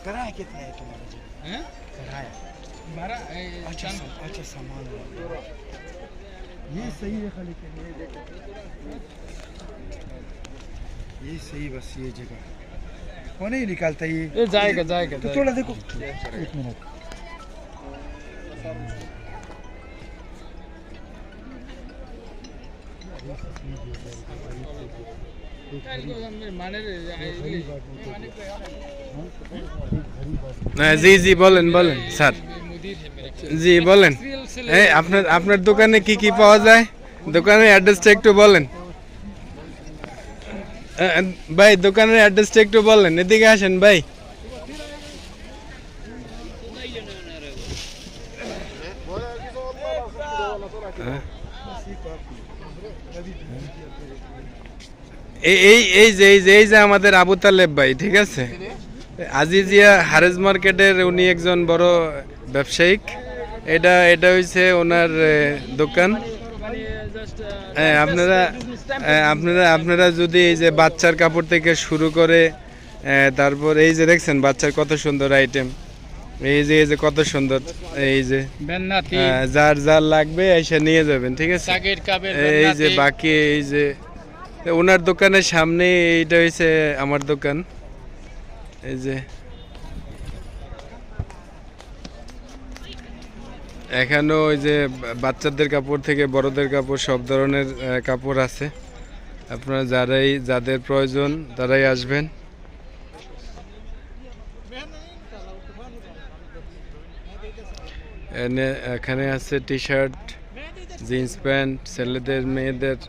किराया कितना है तुम्हारा जी? हैं? किराया हमारा अच्छा सामान ये सही है खाली के लिए देखो ये सही बस ये जगह कौन ही निकालता ये जाएगा तो थोड़ा देखो एक मिनट জি জি বলেন বলেন স্যার জি বলেন এই আপনার আপনার দোকানে কি কি পাওয়া যায় দোকানের অ্যাড্রেসটা একটু বলেন ভাই দোকানের অ্যাড্রেসটা একটু বলেন এদিকে আসেন ভাই এই যে আমাদের আবু তালেব ভাই ঠিক আছে আজিজিয়া হারেজ মার্কেটের উনি একজন বড় ব্যবসায়িক এটা হইছে ওনার দোকান আপনারা আপনারা আপনারা যদি এই যে বাচ্চার কাপড় থেকে শুরু করে তারপর এই যে দেখছেন বাচ্চার কত সুন্দর আইটেম এই যে কত সুন্দর এই যে যার যার লাগবে এসে নিয়ে যাবেন ঠিক আছে এই যে বাকি এই যে ওনার দোকানের সামনে এইটা হইছে আমার দোকান এই যে এখানেও ওই যে বাচ্চাদের কাপড় থেকে বড়দের কাপড় সব ধরনের কাপড় আছে আপনারা যাদের প্রয়োজন তারাই আসবেন এখানে আছে টি শার্ট জিন্স প্যান্ট ছেলেদের মেয়েদের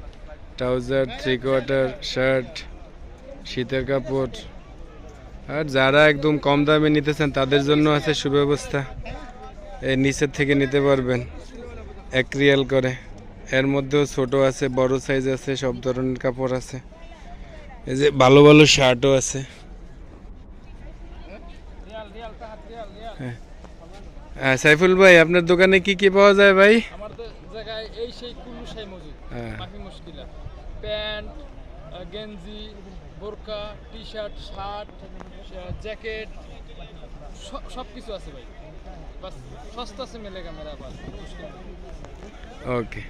ট্রাউজার থ্রি কোয়ার্টার শার্ট শীতের কাপড় আর যারা একদম কম দামে নিতেছেন তাদের জন্য আছে সুব্যবস্থা এই নিচের থেকে নিতে পারবেন 1 রিয়াল করে এর মধ্যেও ছোট আছে বড় সাইজ আছে সব ধরনের কাপড় আছে এই যে ভালো ভালো শার্টও আছে হ্যাঁ সাইফুল ভাই আপনার দোকানে কি কি পাওয়া যায় ভাই আমার জায়গায় এই সেই কুল্লু শাই মজুদ মাফি মুশকিলা প্যান্ট গেঞ্জি বোরকা টি শার্ট শার্ট জ্যাকেট সব কিছু আছে ভাই বাস সস্তা সে মিলেগা মেরা পাস ওকে